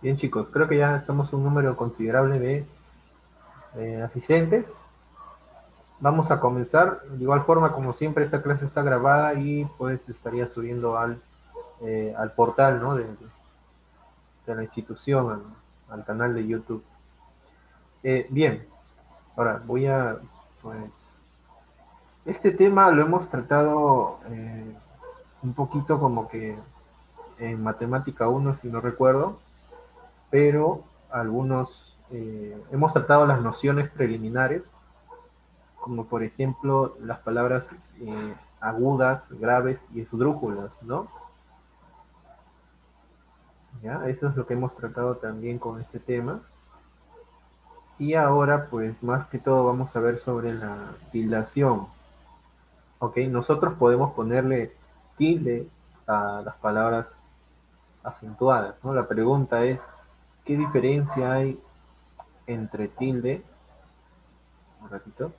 Bien, chicos, creo que ya estamos un número considerable de asistentes. Vamos a comenzar. De igual forma, como siempre, esta clase está grabada y pues estaría subiendo al portal, ¿no? de la institución, al canal de YouTube. Bien, ahora voy a, pues, este tema lo hemos tratado un poquito como que en matemática uno, si no recuerdo, pero hemos tratado las nociones preliminares, como por ejemplo las palabras agudas, graves y esdrújulas, ¿no? ¿Ya? Eso es lo que hemos tratado también con este tema. Y ahora, pues más que todo vamos a ver sobre la tildación, ¿ok? Nosotros podemos ponerle tilde a las palabras acentuadas, ¿no? La pregunta es, ¿qué diferencia hay entre tilde, un ratito,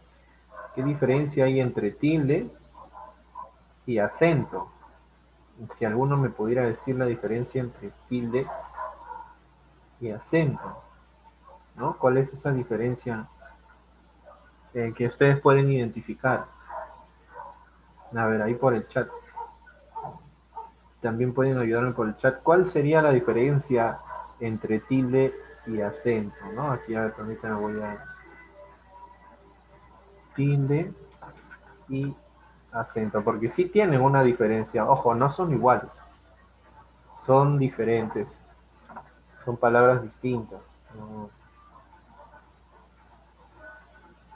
qué diferencia hay entre tilde y acento? Si alguno me pudiera decir la diferencia entre tilde y acento, ¿no? ¿Cuál es esa diferencia que ustedes pueden identificar? A ver, ahí por el chat. También pueden ayudarme por el chat. ¿Cuál sería la diferencia entre tilde y acento? ¿No? Aquí, a ver, permítanme, voy a tilde y acento, porque sí tienen una diferencia. Ojo, no son iguales, son diferentes, son palabras distintas. ¿No?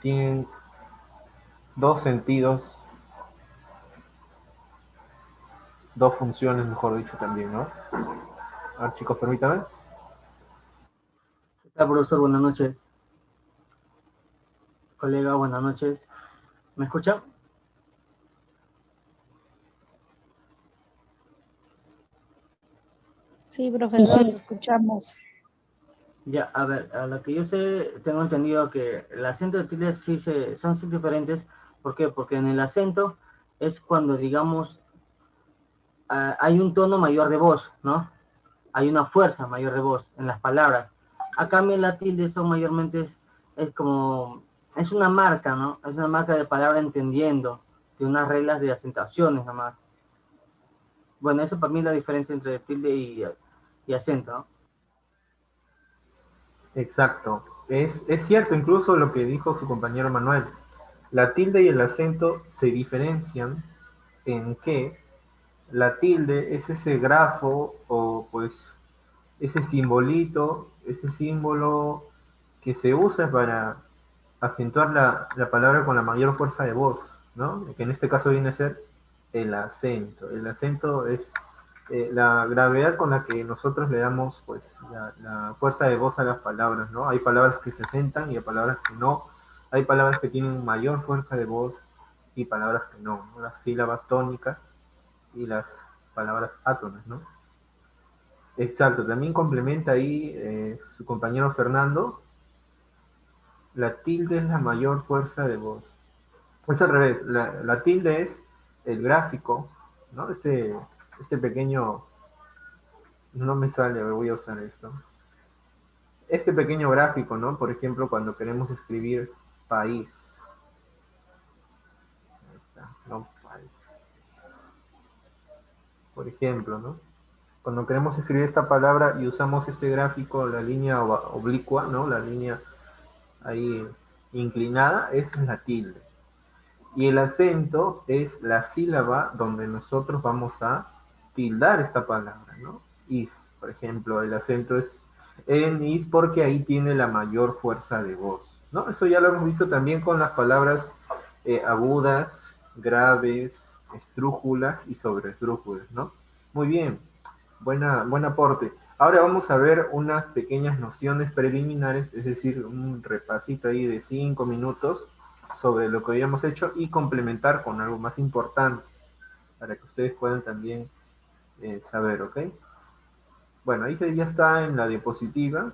Tienen dos sentidos, dos funciones, mejor dicho, también, ¿no? A ver, chicos, permítanme. ¿Qué tal, profesor? Buenas noches. Colega, buenas noches. ¿Me escucha? Sí, profesor, te escuchamos. Ya, a ver, a lo que yo sé, tengo entendido que el acento de tilde son sí diferentes. ¿Por qué? Porque en el acento es cuando, digamos, hay un tono mayor de voz, ¿no? Hay una fuerza mayor de voz en las palabras. A cambio, la tilde son mayormente, es como, es una marca, ¿no? Es una marca de palabra entendiendo, de unas reglas de acentuaciones nomás. Bueno, eso para mí es la diferencia entre tilde y acento, ¿no? Exacto. Es cierto incluso lo que dijo su compañero Manuel. La tilde y el acento se diferencian en que la tilde es ese grafo o pues ese simbolito, ese símbolo que se usa para acentuar la palabra con la mayor fuerza de voz, ¿no? Que en este caso viene a ser el acento. El acento es la gravedad con la que nosotros le damos pues la fuerza de voz a las palabras, ¿no? Hay palabras que se acentan y hay palabras que no. Hay palabras que tienen mayor fuerza de voz y palabras que no, ¿no? Las sílabas tónicas y las palabras átonas, ¿no? Exacto, también complementa ahí su compañero Fernando, la tilde es la mayor fuerza de voz. Es al revés, la tilde es el gráfico, ¿no? Este pequeño, no me sale, voy a usar esto. Este pequeño gráfico, ¿no? Por ejemplo, cuando queremos escribir país. Ahí está, no, país. Por ejemplo, ¿no? Cuando queremos escribir esta palabra y usamos este gráfico, la línea oblicua, ¿no? La línea ahí inclinada, esa es la tilde. Y el acento es la sílaba donde nosotros vamos a tildar esta palabra, ¿no? Is, por ejemplo, el acento es en is porque ahí tiene la mayor fuerza de voz, ¿no? Eso ya lo hemos visto también con las palabras agudas, graves, estrújulas y sobreestrújulas, ¿no? Muy bien, buen aporte. Ahora vamos a ver unas pequeñas nociones preliminares, es decir, un repasito ahí de 5 minutos sobre lo que habíamos hecho y complementar con algo más importante para que ustedes puedan también saber, ¿ok? Bueno, ahí ya está en la diapositiva.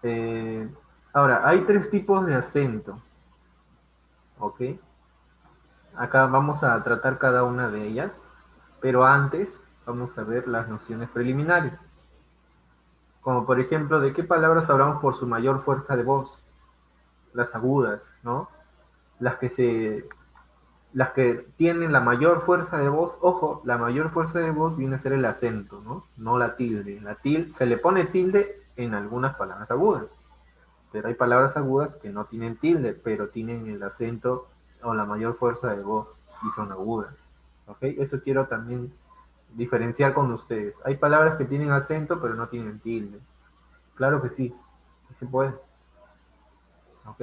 Eh, Ahora, hay tres tipos de acento, ¿ok? Acá vamos a tratar cada una de ellas, pero antes vamos a ver las nociones preliminares. Como por ejemplo, ¿de qué palabras hablamos por su mayor fuerza de voz? Las agudas, ¿no? Las que las que tienen la mayor fuerza de voz, ojo, la mayor fuerza de voz viene a ser el acento, ¿no? No la tilde. La tilde, se le pone tilde en algunas palabras agudas, pero hay palabras agudas que no tienen tilde, pero tienen el acento o la mayor fuerza de voz y son agudas. ¿Ok? Eso quiero también diferenciar con ustedes. Hay palabras que tienen acento, pero no tienen tilde. Claro que sí, sí se puede. ¿Ok?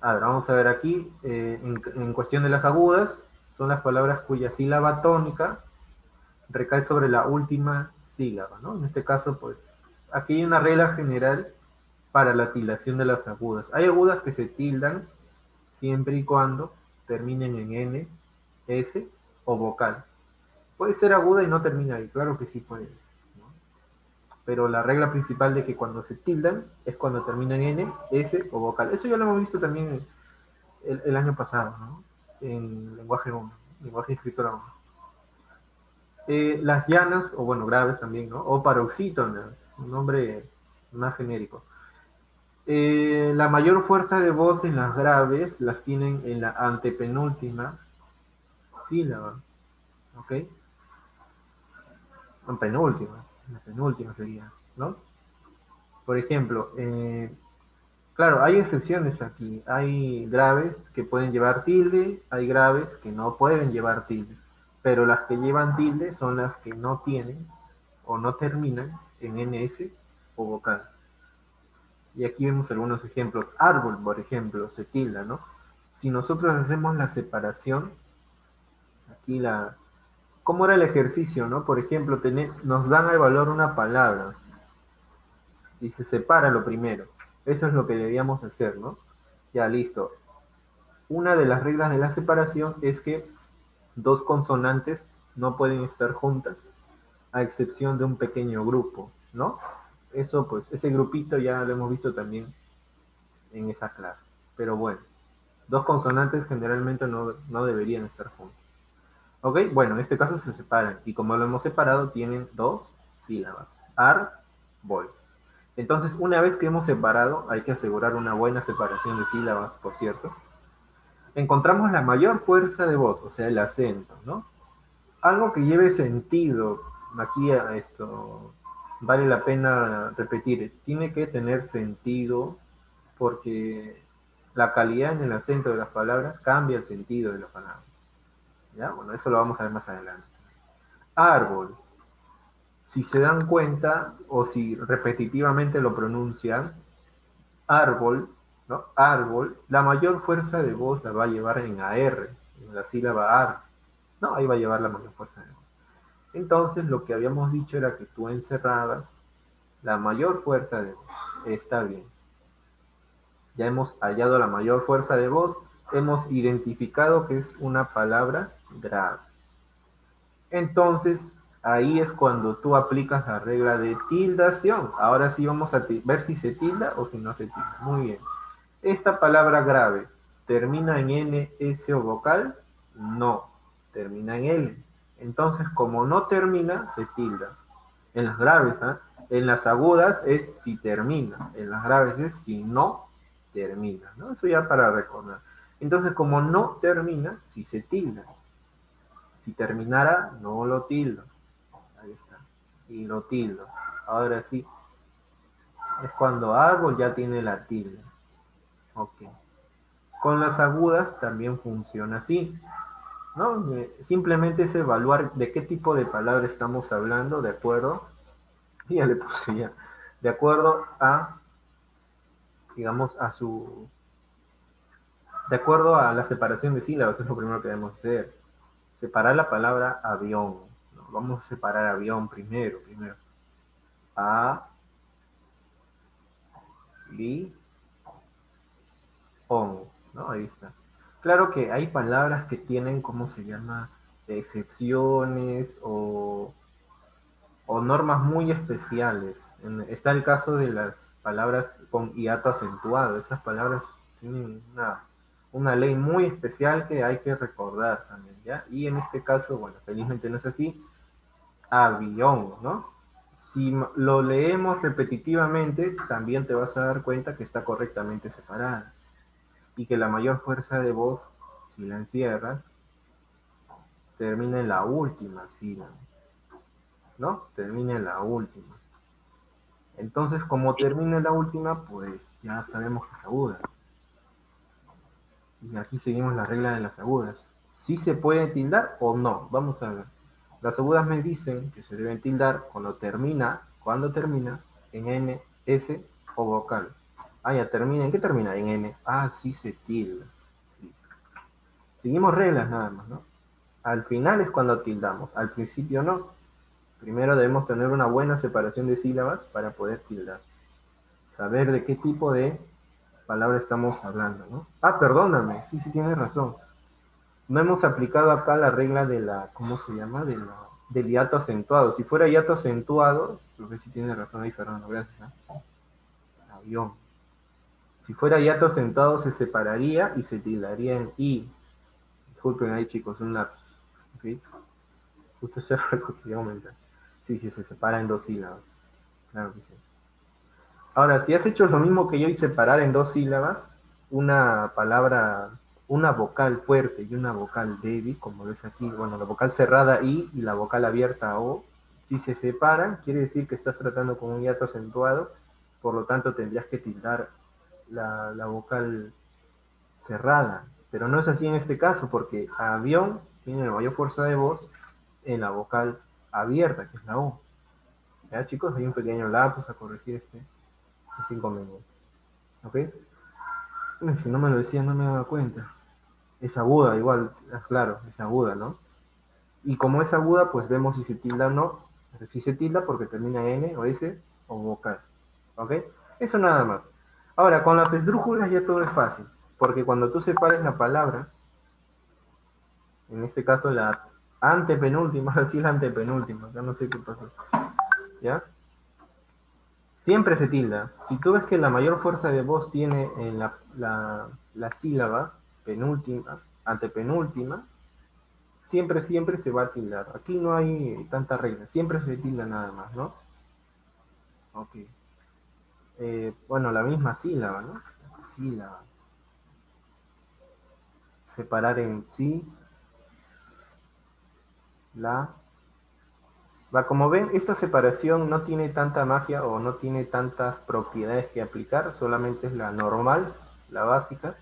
A ver, vamos a ver aquí, en cuestión de las agudas, son las palabras cuya sílaba tónica recae sobre la última sílaba, ¿no? En este caso, pues, aquí hay una regla general para la tildación de las agudas. Hay agudas que se tildan siempre y cuando terminen en N, S o vocal. Puede ser aguda y no termina ahí, claro que sí puede, ¿no? Pero la regla principal de que cuando se tildan es cuando terminan en N, S o vocal. Eso ya lo hemos visto también el año pasado, ¿no? En lenguaje 1, lenguaje escritura 1. Las llanas, o bueno, graves también, ¿no? O paroxítonas, un nombre más genérico. La mayor fuerza de voz en las graves las tienen en la antepenúltima sílaba, ¿ok? En penúltima, la penúltima sería, ¿no? Por ejemplo, claro, hay excepciones aquí. Hay graves que pueden llevar tilde, hay graves que no pueden llevar tilde, pero las que llevan tilde son las que no tienen o no terminan en ns o vocal. Y aquí vemos algunos ejemplos. Árbol, por ejemplo, se tilda, ¿no? Si nosotros hacemos la separación, aquí ¿cómo era el ejercicio, no? Por ejemplo, nos dan a evaluar una palabra y se separa lo primero. Eso es lo que debíamos hacer, ¿no? Ya, listo. Una de las reglas de la separación es que dos consonantes no pueden estar juntas, a excepción de un pequeño grupo, ¿no? Eso, pues, ese grupito ya lo hemos visto también en esa clase. Pero bueno, dos consonantes generalmente no deberían estar juntos. ¿Ok? Bueno, en este caso se separan. Y como lo hemos separado, tienen dos sílabas. Ar, voy. Entonces, una vez que hemos separado, hay que asegurar una buena separación de sílabas, por cierto. Encontramos la mayor fuerza de voz, o sea, el acento, ¿no? Algo que lleve sentido, aquí a esto vale la pena repetir, tiene que tener sentido porque la calidad en el acento de las palabras cambia el sentido de las palabras. ¿Ya? Bueno, eso lo vamos a ver más adelante. Árbol. Si se dan cuenta o si repetitivamente lo pronuncian, árbol, ¿no? Árbol, la mayor fuerza de voz la va a llevar en AR, en la sílaba AR. No, ahí va a llevar la mayor fuerza de voz. Entonces, lo que habíamos dicho era que tú encerrabas la mayor fuerza de voz. Está bien. Ya hemos hallado la mayor fuerza de voz, hemos identificado que es una palabra grave. Entonces, ahí es cuando tú aplicas la regla de tildación. Ahora sí vamos a ver si se tilda o si no se tilda. Muy bien. Esta palabra grave, ¿termina en N, S o vocal? No, termina en L. Entonces, como no termina, se tilda. En las graves, ¿eh? En las agudas es si termina. En las graves es si no termina, ¿no? Eso ya para recordar. Entonces, como no termina, si se tilda. Si terminara, no lo tildo. Ahí está. Y lo tildo. Ahora sí, es cuando árbol ya tiene la tilde. Ok. Con las agudas también funciona así, ¿no? Simplemente es evaluar de qué tipo de palabra estamos hablando, ¿de acuerdo? Y ya le puse ya. De acuerdo a, digamos, de acuerdo a la separación de sílabas, es lo primero que debemos hacer. Separar la palabra avión, ¿no? Vamos a separar avión primero. A, li, on, ¿no? Ahí está. Claro que hay palabras que tienen, ¿cómo se llama? Excepciones o normas muy especiales. Está el caso de las palabras con hiato acentuado. Esas palabras tienen una ley muy especial que hay que recordar también, ¿ya? Y en este caso, bueno, felizmente no es así. Avión, ¿no? Si lo leemos repetitivamente, también te vas a dar cuenta que está correctamente separada. Y que la mayor fuerza de voz, si la encierras, termina en la última sílaba, ¿no? Termina en la última. Entonces, como termina en la última, pues ya sabemos que es aguda. Y aquí seguimos la regla de las agudas. ¿Sí se puede tildar o no? Vamos a ver. Las agudas me dicen que se deben tildar cuando termina en N, S o vocal. Ah, ya termina. ¿En qué termina? En N. Ah, sí se tilda. Listo. Seguimos reglas nada más, ¿no? Al final es cuando tildamos, al principio no. Primero debemos tener una buena separación de sílabas para poder tildar. Saber de qué tipo de palabra estamos hablando, ¿no? Ah, perdóname, sí, sí tienes razón. No hemos aplicado acá la regla de la, ¿cómo se llama? Del hiato acentuado. Si fuera hiato acentuado, creo que sí tiene razón ahí, Fernando, gracias. Avión. Si fuera hiato acentuado se separaría y se tildaría en I. Disculpen ahí, chicos, un lapsus. ¿Okay? Justo eso es lo que quería comentar. Sí, sí, se separa en dos sílabas. Claro que sí. Ahora, si has hecho lo mismo que yo y separar en dos sílabas, una palabra, una vocal fuerte y una vocal débil, como ves aquí, bueno, la vocal cerrada I y la vocal abierta O, si se separan, quiere decir que estás tratando con un hiato acentuado, por lo tanto tendrías que tildar la vocal cerrada. Pero no es así en este caso, porque avión tiene la mayor fuerza de voz en la vocal abierta, que es la O. Ya, chicos, hay un pequeño lapsus a corregir este inconveniente. ¿Ok? Si no me lo decía, no me daba cuenta. Es aguda, igual, claro, es aguda, ¿no? Y como es aguda, pues vemos si se tilda o no. Si se tilda porque termina en N o S o vocal. ¿Ok? Eso nada más. Ahora, con las esdrújulas ya todo es fácil. Porque cuando tú separes la palabra, en este caso la antepenúltima, así la antepenúltima, ya no sé qué pasó. ¿Ya? Siempre se tilda. Si tú ves que la mayor fuerza de voz tiene en la sílaba penúltima, antepenúltima, siempre, siempre se va a tildar. Aquí no hay tanta regla, siempre se tilda nada más, ¿no? Ok. Bueno, la misma sílaba, ¿no? Sílaba. Separar en sí, la. Va, como ven, esta separación no tiene tanta magia o no tiene tantas propiedades que aplicar, solamente es la normal, la básica,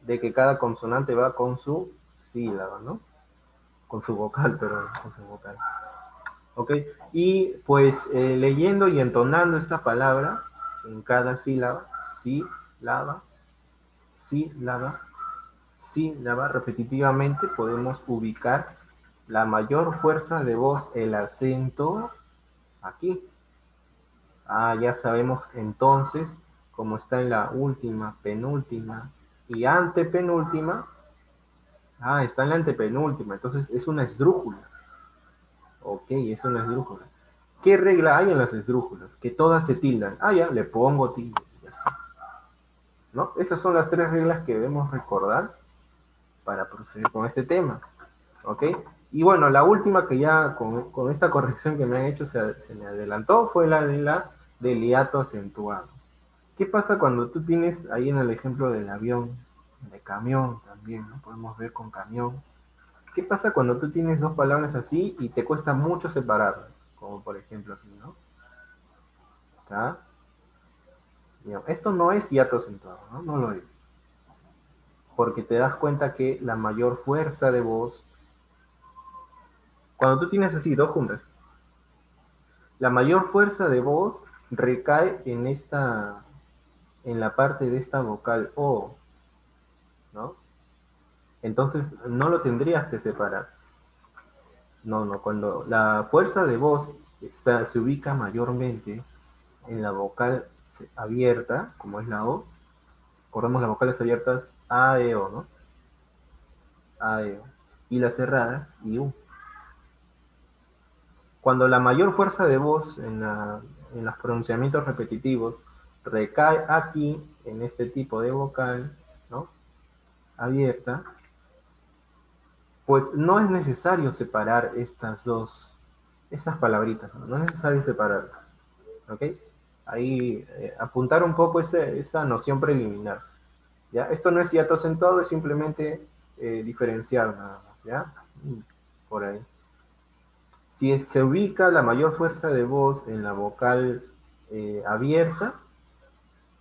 de que cada consonante va con su sílaba, ¿no? Con su vocal, perdón, con su vocal. ¿Ok? Y pues leyendo y entonando esta palabra en cada sílaba, sílaba, sílaba, sílaba, repetitivamente podemos ubicar la mayor fuerza de voz, el acento, aquí. Ah, ya sabemos entonces, como está en la última, penúltima y antepenúltima, ah, está en la antepenúltima, entonces es una esdrújula. Ok, es una esdrújula. ¿Qué regla hay en las esdrújulas? Que todas se tildan. Ah, ya, le pongo tilde. ¿No? Esas son las tres reglas que debemos recordar para proceder con este tema. ¿Ok? Y bueno, la última que ya con esta corrección que me han hecho se me adelantó fue la del hiato acentuado. ¿Qué pasa cuando tú tienes ahí en el ejemplo del avión, de camión también, ¿no? Podemos ver con camión. ¿Qué pasa cuando tú tienes dos palabras así y te cuesta mucho separarlas? Como por ejemplo aquí, ¿no? ¿Está? Bien, esto no es hiato acentuado, ¿no? No lo es. Porque te das cuenta que la mayor fuerza de voz, cuando tú tienes así dos juntas, la mayor fuerza de voz recae en la parte de esta vocal O, ¿no? Entonces no lo tendrías que separar. No, no, cuando la fuerza de voz se ubica mayormente en la vocal abierta, como es la O, recordemos las vocales abiertas A, E, O, ¿no? A, E, O. Y las cerradas, I, U. Cuando la mayor fuerza de voz en los pronunciamientos repetitivos recae aquí, en este tipo de vocal, ¿no? Abierta, pues no es necesario separar estas dos estas palabritas, no, no es necesario separarlas, ¿ok? Ahí apuntar un poco esa noción preliminar, ¿ya? Esto no es hiato acentuado, es simplemente diferenciar nada más, ¿ya? Por ahí. Si se ubica la mayor fuerza de voz en la vocal abierta,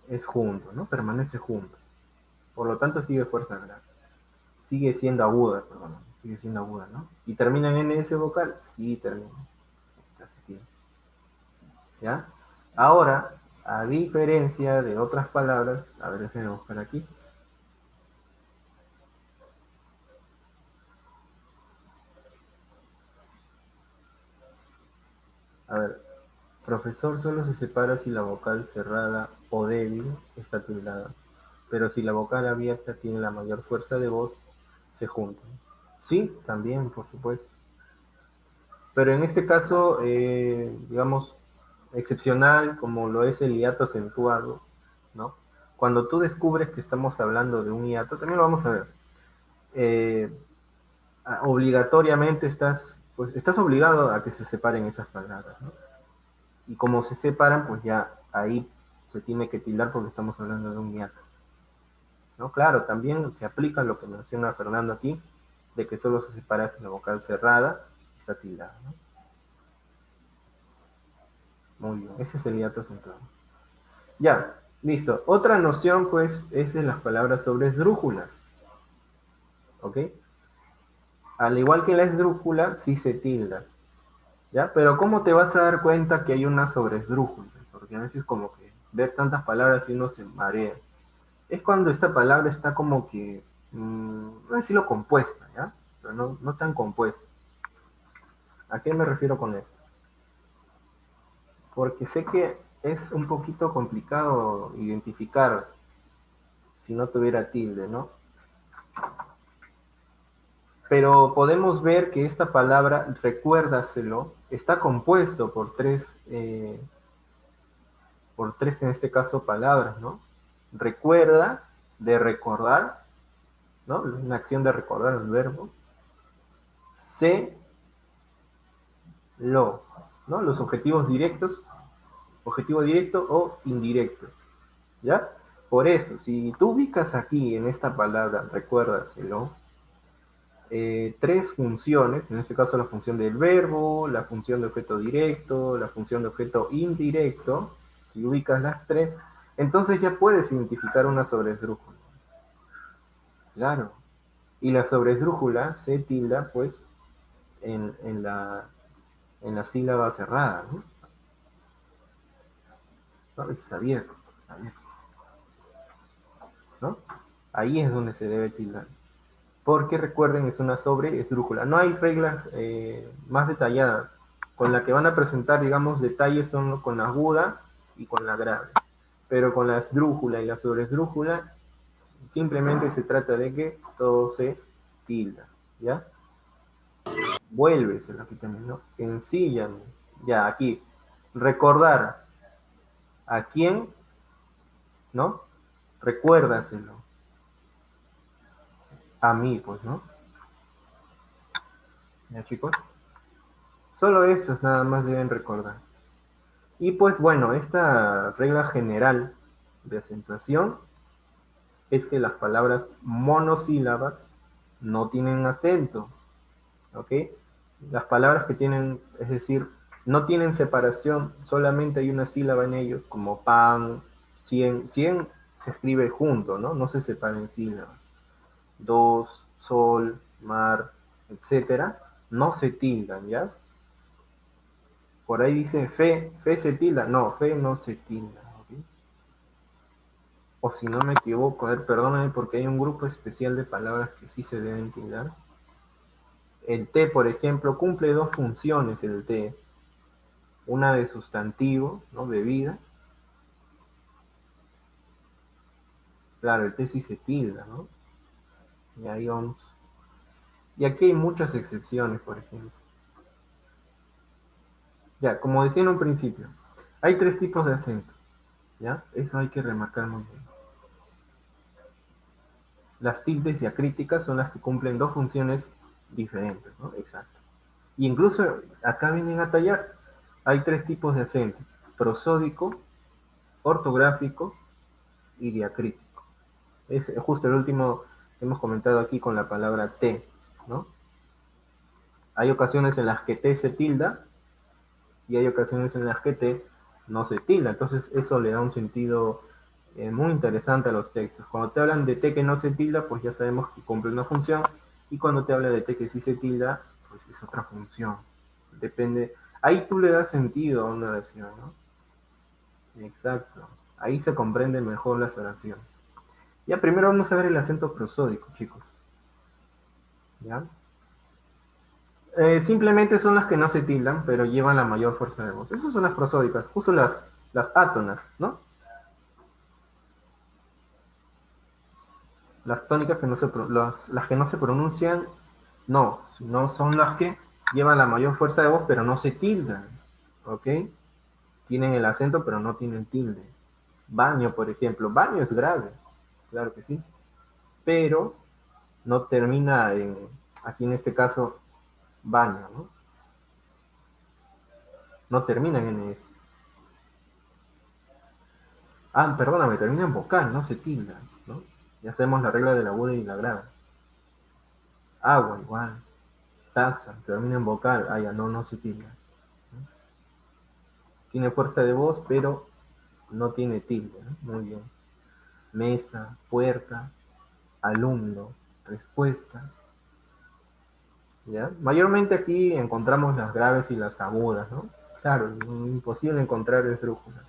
es junto, ¿no? Permanece junto. Por lo tanto, sigue fuerza grave. Sigue siendo aguda, perdón. Sigue siendo aguda, ¿no? ¿Y termina en ese vocal? Sí, termina. Casi siempre. ¿Ya? Ahora, a diferencia de otras palabras, a ver, déjenme buscar aquí. A ver, profesor solo se separa si la vocal cerrada o débil está tildada, pero si la vocal abierta tiene la mayor fuerza de voz, se juntan. Sí, también, por supuesto. Pero en este caso, digamos, excepcional, como lo es el hiato acentuado, ¿no? Cuando tú descubres que estamos hablando de un hiato, también lo vamos a ver. eh, Obligatoriamente pues, estás obligado a que se separen esas palabras, ¿no? Y como se separan, pues ya ahí se tiene que tildar porque estamos hablando de un hiato, ¿no? Claro, también se aplica lo que menciona Fernando aquí, de que solo se separa si la vocal cerrada está tildada, ¿no? Muy bien, ese es el hiato acentuado. Ya, listo. Otra noción, pues, es de las palabras sobre esdrújulas, ¿ok? Al igual que la esdrújula, sí se tilda, ¿ya? Pero ¿cómo te vas a dar cuenta que hay una sobresdrújula? Porque a veces como que ver tantas palabras y uno se marea. Es cuando esta palabra está como que, no decirlo compuesta, ¿ya? Pero no, no tan compuesta. ¿A qué me refiero con esto? Porque sé que es un poquito complicado identificar si no tuviera tilde, ¿no? Pero podemos ver que esta palabra, recuérdaselo, está compuesto por tres en este caso palabras, ¿no? Recuerda, de recordar, ¿no? Una acción de recordar el verbo. Sé, lo, ¿no? Los objetivos directos, objetivo directo o indirecto, ¿ya? Por eso, si tú ubicas aquí en esta palabra, recuérdaselo, tres funciones, en este caso la función del verbo, la función de objeto directo, la función de objeto indirecto, si ubicas las tres, entonces ya puedes identificar una sobresdrújula. Claro. Y la sobresdrújula se tilda, pues, en la sílaba cerrada, ¿no? No, está abierto, ¿no? Ahí es donde se debe tildar. Porque recuerden, es una sobresdrújula. No hay reglas más detalladas. Con la que van a presentar, digamos, detalles son con la aguda y con la grave. Pero con la esdrújula y la sobresdrújula, simplemente se trata de que todo se tilda, ¿ya? Vuelves, aquí también, ¿no? Ensíllame. Ya, aquí. Recordar a quién, ¿no? Recuérdaselo. A mí, pues, ¿no? ¿Ya, chicos? Solo estas nada más deben recordar. Y pues bueno, esta regla general de acentuación es que las palabras monosílabas no tienen acento, ¿ok? Las palabras que tienen, es decir, no tienen separación, solamente hay una sílaba en ellos, como pan, 100, 100 se escribe junto, ¿no? No se separan sílabas. Dos, sol, mar, etcétera, no se tildan, ¿ya? Por ahí dice fe, fe se tilda, no, fe no se tilda, ¿ok? O si no me equivoco, a ver, perdóname porque hay un grupo especial de palabras que sí se deben tildar. El T, por ejemplo, cumple dos funciones el T. Una de sustantivo, ¿no? De vida. Claro, el T sí se tilda, ¿no? Y ahí vamos. Y aquí hay muchas excepciones, por ejemplo. Ya, como decía en un principio, hay tres tipos de acento, ¿ya? Eso hay que remarcar muy bien. Las tildes diacríticas son las que cumplen dos funciones diferentes, ¿no? Exacto. Y incluso acá vienen a tallar. Hay tres tipos de acento: prosódico, ortográfico y diacrítico. Es justo el último que hemos comentado aquí con la palabra T, ¿no? Hay ocasiones en las que T se tilda y hay ocasiones en las que T no se tilda. Entonces eso le da un sentido muy interesante a los textos. Cuando te hablan de T que no se tilda, pues ya sabemos que cumple una función, y cuando te habla de T que sí se tilda, pues es otra función. Depende. Ahí tú le das sentido a una oración, ¿no? Exacto. Ahí se comprende mejor las oraciones. Ya primero vamos a ver el acento prosódico, chicos. ¿Ya? Simplemente son las que no se tildan, pero llevan la mayor fuerza de voz. Esas son las prosódicas, justo las átonas, ¿no? Las tónicas que no se, las que no se pronuncian, no, sino son las que llevan la mayor fuerza de voz, pero no se tildan, ¿ok? Tienen el acento, pero no tienen tilde. Baño, por ejemplo. Baño es grave, claro que sí, pero no termina en, aquí en este caso, baño, ¿no? No termina en NS. Ah, perdóname, termina en vocal, no se tilda, ¿no? Ya hacemos la regla de la aguda y la grave. Agua, igual. Taza, termina en vocal. Ah, ya, no, no se tilda. Tiene fuerza de voz, pero no tiene tilde, ¿no? Muy bien. Mesa, puerta, alumno, respuesta. ¿Ya? Mayormente aquí encontramos las graves y las agudas, ¿no? Claro, imposible encontrar esdrújulas.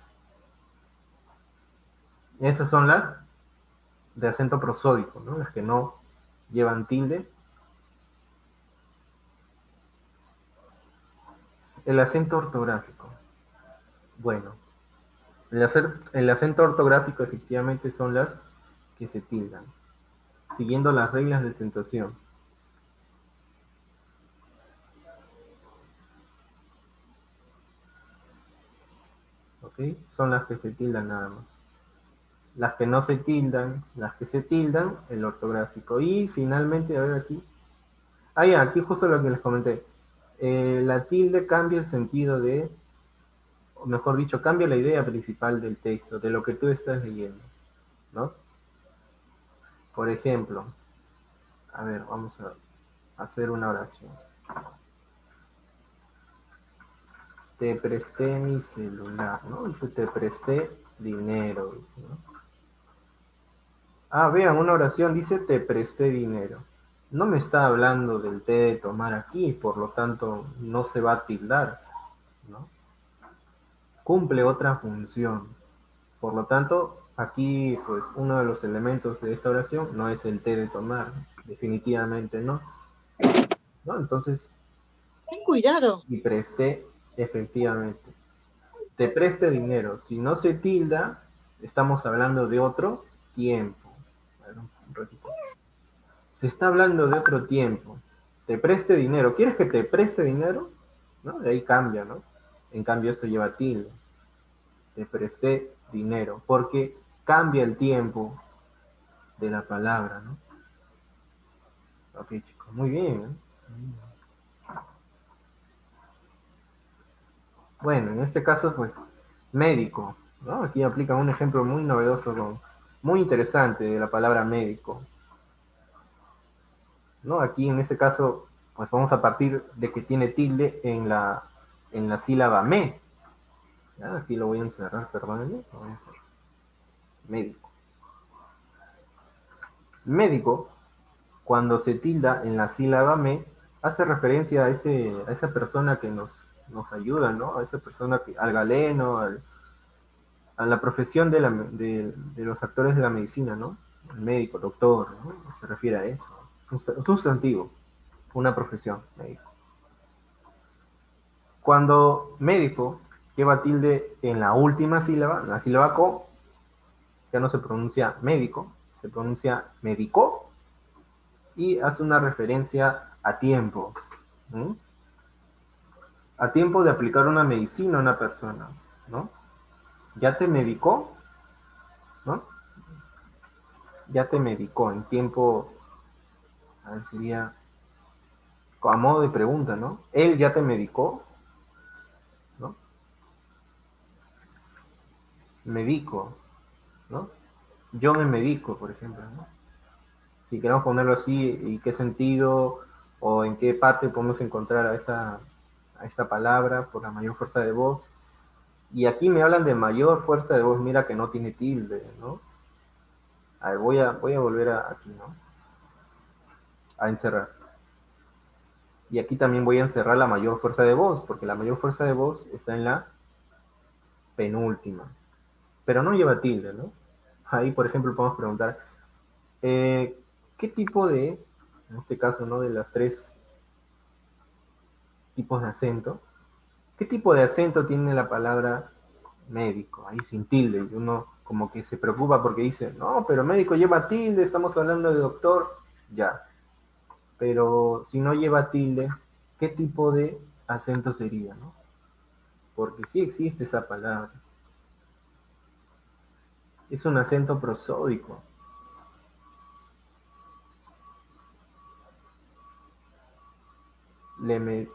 Esas son las de acento prosódico, ¿no? Las que no llevan tilde. El acento ortográfico. Bueno, el acento ortográfico efectivamente son las que se tildan, siguiendo las reglas de acentuación. ¿Ok? Son las que se tildan nada más. Las que no se tildan, las que se tildan, el ortográfico. Y finalmente, a ver aquí. Ah, ya, aquí justo lo que les comenté. La tilde cambia el sentido de, o mejor dicho, cambia la idea principal del texto, de lo que tú estás leyendo, ¿no? Por ejemplo, a ver, vamos a hacer una oración. Te presté mi celular, ¿no? Dice, te presté dinero, dice, ¿no? Ah, vean, una oración dice, te presté dinero. No me está hablando del té de tomar aquí, por lo tanto, no se va a tildar, ¿no? Cumple otra función. Por lo tanto, aquí, pues, uno de los elementos de esta oración no es el té de tomar, definitivamente no, ¿no? Entonces, Ten cuidado. y presté, efectivamente. Te preste dinero. Si no se tilda, estamos hablando de otro tiempo. A ver, un ratito. Se está hablando de otro tiempo. Te preste dinero. ¿Quieres que te preste dinero? ¿No? De ahí cambia, ¿no? En cambio, esto lleva tilde. Te presté dinero. Porque cambia el tiempo de la palabra, ¿no? Ok, chicos. Muy bien, ¿eh? Bueno, en este caso, pues, médico, ¿no? Aquí aplican un ejemplo muy novedoso, muy interesante de la palabra médico, ¿no? Aquí en este caso, pues vamos a partir de que tiene tilde en la sílaba me. ¿Ya? Aquí lo voy a encerrar, perdónenme, lo voy a encerrar. Médico. Médico, cuando se tilda en la sílaba me, hace referencia a esa persona que nos ayuda, ¿no? A esa persona al galeno, a la profesión de los actores de la medicina, ¿no? El médico, doctor, ¿no? Se refiere a eso. Un sustantivo, una profesión, médico. Cuando médico lleva tilde en la última sílaba, la sílaba co, ya no se pronuncia médico, se pronuncia médico, y hace una referencia a tiempo, ¿no? A tiempo de aplicar una medicina a una persona, ¿no? Ya te medicó, ¿no? Ya te medicó en tiempo, a ver, sería a modo de pregunta, ¿no? ¿Él ya te medicó? ¿No? Medico, ¿no? Yo me medico, por ejemplo, ¿no? Si queremos ponerlo así, ¿y qué sentido o en qué parte podemos encontrar a esta palabra por la mayor fuerza de voz? Y aquí me hablan de mayor fuerza de voz, mira que no tiene tilde, ¿no? A ver, voy a volver aquí, ¿no? A encerrar. Y aquí también voy a encerrar la mayor fuerza de voz, porque la mayor fuerza de voz está en la penúltima. Pero no lleva tilde, ¿no? Ahí, por ejemplo, podemos preguntar, ¿qué tipo de, en este caso, ¿no? De las tres tipos de acento, ¿qué tipo de acento tiene la palabra médico? Ahí sin tilde. Y uno como que se preocupa porque dice, no, pero médico lleva tilde, estamos hablando de doctor. Ya. Pero si no lleva tilde, ¿qué tipo de acento sería, no? Porque sí existe esa palabra. Es un acento prosódico. Le, me-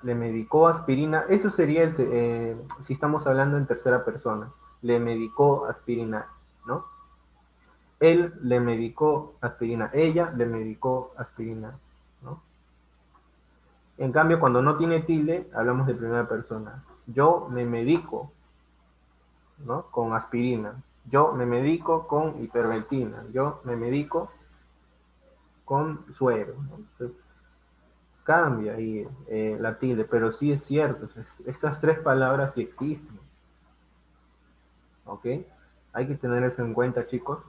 Le medicó aspirina. Eso sería si estamos hablando en tercera persona. Le medicó aspirina, ¿no? Él le medicó aspirina. Ella le medicó aspirina, ¿no? En cambio, cuando no tiene tilde, hablamos de primera persona. Yo me medico, ¿no? Con aspirina. Yo me medico con hiperventina. Yo me medico con suero, ¿no? Entonces, cambia ahí la tilde, pero sí es cierto. Estas tres palabras sí existen, ¿ok? Hay que tener eso en cuenta, chicos.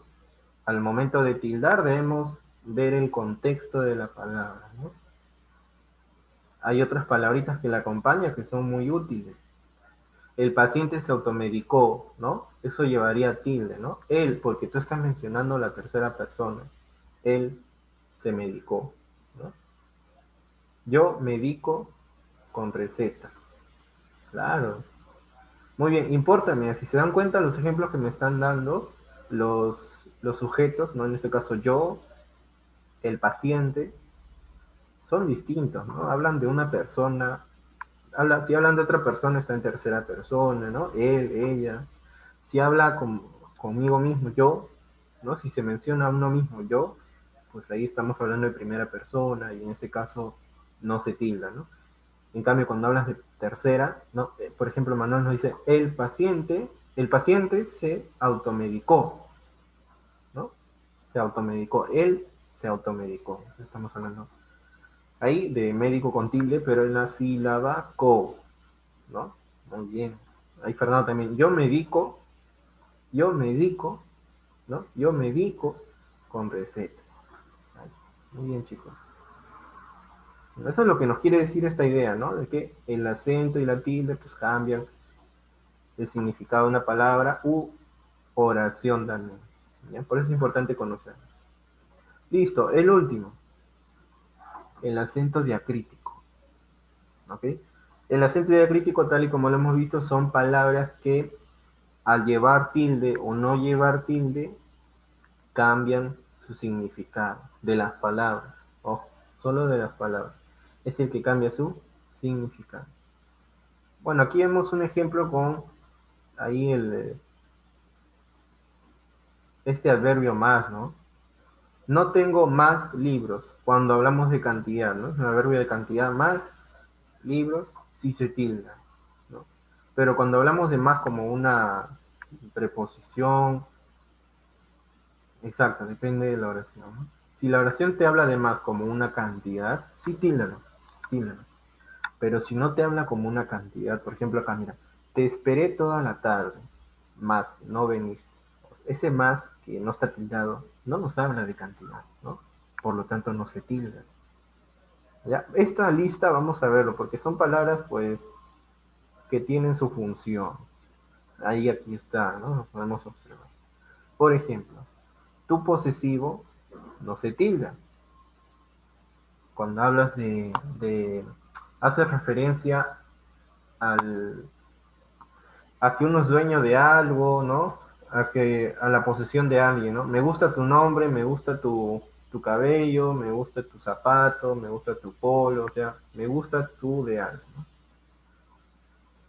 Al momento de tildar debemos ver el contexto de la palabra, ¿no? Hay otras palabritas que la acompañan que son muy útiles. El paciente se automedicó, ¿no? Eso llevaría tilde, ¿no? Él, porque tú estás mencionando la tercera persona. Él se medicó, ¿no? Yo medico con receta. Claro. Muy bien, importa, mira, si se dan cuenta los ejemplos que me están dando, los, los sujetos, ¿no? En este caso yo, el paciente, son distintos, ¿no? Hablan de una persona, si hablan de otra persona está en tercera persona, ¿no? Él, ella. Si habla conmigo mismo, yo, ¿no? Si se menciona a uno mismo, yo, pues ahí estamos hablando de primera persona y en ese caso no se tilda, ¿no? En cambio, cuando hablas de tercera, ¿no? Por ejemplo, Manuel nos dice, el paciente se automedicó, ¿no? Se automedicó, él se automedicó. Estamos hablando ahí de médico con tilde, pero en la sílaba co, ¿no? Muy bien. Ahí Fernando también. Yo medico, ¿no? Yo medico con receta. Ahí. Muy bien, chicos. Eso es lo que nos quiere decir esta idea, ¿no? De que el acento y la tilde pues cambian el significado de una palabra u oración también. ¿Ya? Por eso es importante conocer. Listo, el último. El acento diacrítico. ¿Ok? El acento diacrítico, tal y como lo hemos visto, son palabras que al llevar tilde o no llevar tilde, cambian su significado de las palabras. Ojo, solo de las palabras. Es el que cambia su significado. Bueno, aquí vemos un ejemplo con ahí este adverbio más, ¿no? No tengo más libros. Cuando hablamos de cantidad, ¿no? Es un adverbio de cantidad, más libros, sí se tilda, ¿no? Pero cuando hablamos de más como una preposición, exacto, depende de la oración, ¿no? Si la oración te habla de más como una cantidad, sí tíldalo, tíldalo. Pero si no te habla como una cantidad, por ejemplo acá, mira, te esperé toda la tarde, más, no veniste. Ese más que no está tildado, no nos habla de cantidad, ¿no? Por lo tanto no se tilda. ¿Ya? Esta lista vamos a verlo, porque son palabras, pues, que tienen su función. Ahí aquí está, ¿no? Lo podemos observar. Por ejemplo, tu posesivo no se tilda. Cuando hablas hace referencia al, a que uno es dueño de algo, ¿no? A la posesión de alguien, ¿no? Me gusta tu nombre, me gusta tu tu cabello, me gusta tu zapato, me gusta tu polo, o sea, me gusta tu de algo, ¿no?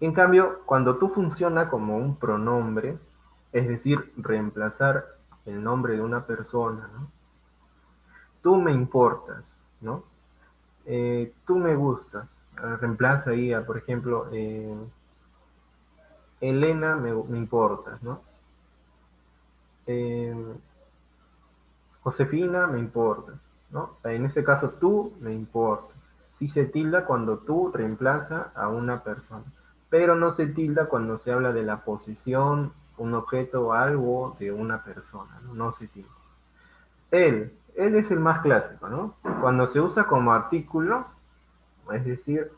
En cambio, cuando tú funciona como un pronombre, es decir, reemplazar el nombre de una persona, ¿no? Tú me importas, ¿no? Tú me gustas. Reemplaza ahí, por ejemplo, Elena me importas, ¿no? Eh, Josefina me importas, ¿no? En este caso, tú me importas. Sí se tilda cuando tú reemplaza a una persona, pero no se tilda cuando se habla de la posesión, un objeto o algo de una persona, ¿no? No se tilda. Él es el más clásico, ¿no? Cuando se usa como artículo, es decir,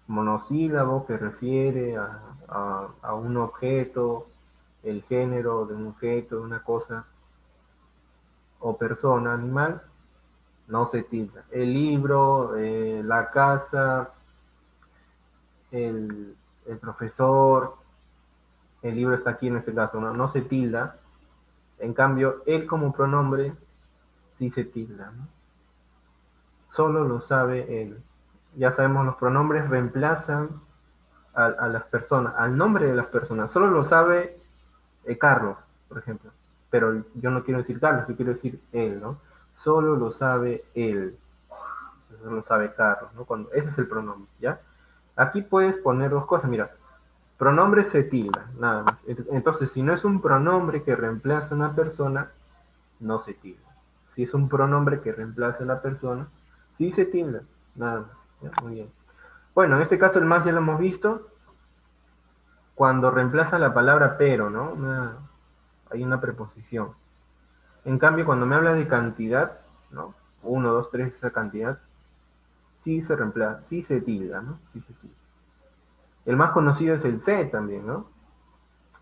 monosílabo que refiere a un objeto, el género de un objeto, de una cosa o persona, animal, no se tilda. El libro, la casa, el profesor, el libro está aquí en este caso, ¿no? No se tilda. En cambio, él como pronombre sí se tilda, ¿no? Solo lo sabe él. Ya sabemos, los pronombres reemplazan a las personas, al nombre de las personas. Solo lo sabe Carlos, por ejemplo. Pero yo no quiero decir Carlos, yo quiero decir él, ¿no? Solo lo sabe él. Solo lo sabe Carlos, ¿no? Ese es el pronombre, ¿ya? Aquí puedes poner dos cosas, mira. Pronombre se tilda, nada más. Entonces, si no es un pronombre que reemplaza a una persona, no se tilda. Si es un pronombre que reemplaza a la persona, sí se tilda, nada más. ¿Ya? Muy bien. Bueno, en este caso el más ya lo hemos visto, cuando reemplaza la palabra pero, ¿no? Hay una preposición. En cambio, cuando me habla de cantidad, ¿no? Uno, dos, tres, esa cantidad, sí se reemplaza, sí se tilda, ¿no? Sí se tilda. El más conocido es el se también, ¿no?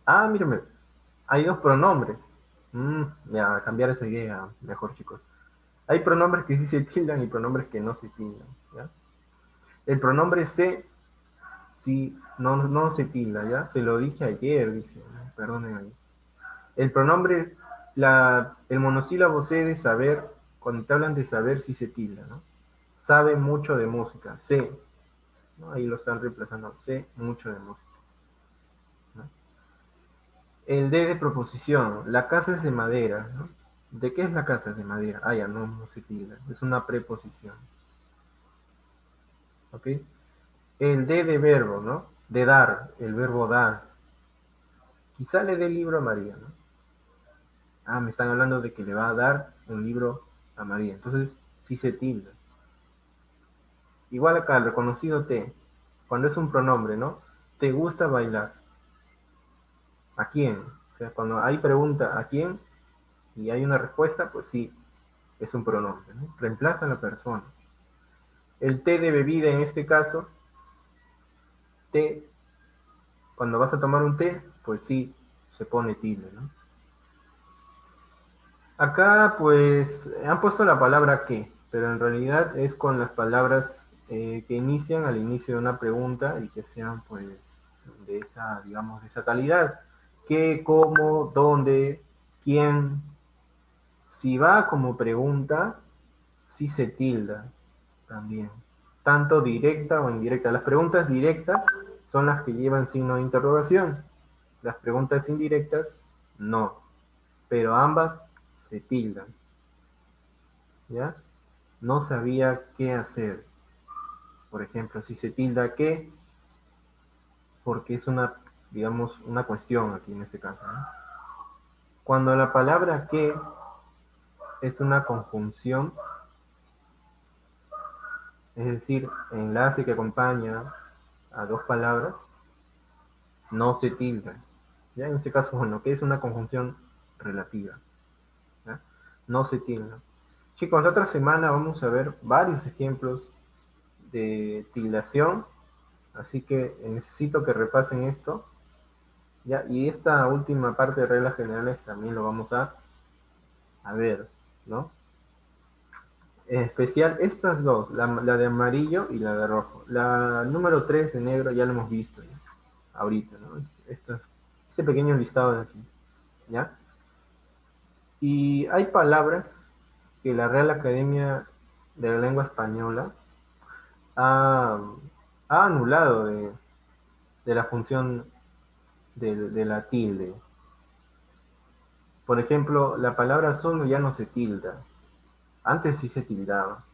Ah, mírame, hay dos pronombres. Ya, a cambiar esa idea, mejor chicos. Hay pronombres que sí se tildan y pronombres que no se tildan, ¿ya? El pronombre se, sí, no se tilda, ¿ya? Se lo dije ayer, dice, ¿no? Perdonen ahí. El pronombre, el monosílabo se de saber, cuando te hablan de saber, sí se tilda, ¿no? Sabe mucho de música, sé, ¿no? Ahí lo están reemplazando, sé mucho de música, ¿no? El de proposición, la casa es de madera, ¿no? ¿De qué es la casa? De madera. Ah, ya, no se tilda, es una preposición, ¿ok? El de verbo, ¿no? De dar, el verbo dar. Quizá le dé el libro a María, ¿no? Ah, me están hablando de que le va a dar un libro a María, entonces sí se tilda. Igual acá, el reconocido te, cuando es un pronombre, ¿no? ¿Te gusta bailar? ¿A quién? O sea, cuando hay pregunta ¿a quién? Y hay una respuesta, pues sí, es un pronombre, ¿no? Reemplaza a la persona. El té de bebida en este caso, té, cuando vas a tomar un té, pues sí, se pone tilde, ¿no? Acá, pues, han puesto la palabra que, pero en realidad es con las palabras que inician al inicio de una pregunta y que sean, pues, de esa, digamos, de esa calidad. ¿Qué, cómo, dónde, quién? Si va como pregunta, sí se tilda también, tanto directa o indirecta. Las preguntas directas son las que llevan signo de interrogación. Las preguntas indirectas, no. Pero ambas se tildan, ¿ya? No sabía qué hacer. Por ejemplo, si se tilda qué, porque es una, digamos, una cuestión aquí en este caso, ¿no? Cuando la palabra qué es una conjunción, es decir, enlace que acompaña a dos palabras, no se tilda. ¿Ya? En este caso, bueno, que es una conjunción relativa. ¿Ya? No se tilda. Chicos, la otra semana vamos a ver varios ejemplos de tildación, así que necesito que repasen esto. ¿Ya? Y esta última parte de reglas generales también lo vamos a ver, ¿no? En especial estas dos, la de amarillo y la de rojo. La número 3 de negro ya lo hemos visto, ¿ya? Ahorita, ¿no? Este pequeño listado de aquí, ¿ya? Y hay palabras que la Real Academia de la Lengua Española ha, ha anulado de la función de la tilde. Por ejemplo, la palabra son ya no se tilda. Antes sí se tildaba,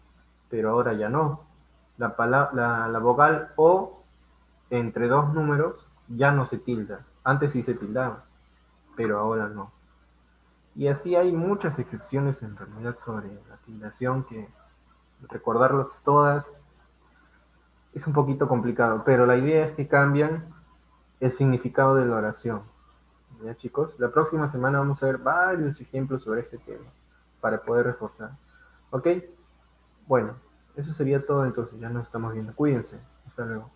pero ahora ya no. La vocal O entre dos números ya no se tilda. Antes sí se tildaba, pero ahora no. Y así hay muchas excepciones en realidad sobre la tildación que recordarlas todas es un poquito complicado, pero la idea es que cambian el significado de la oración. ¿Ya, chicos? La próxima semana vamos a ver varios ejemplos sobre este tema para poder reforzar. ¿Ok? Bueno, eso sería todo entonces. Ya nos estamos viendo. Cuídense. Hasta luego.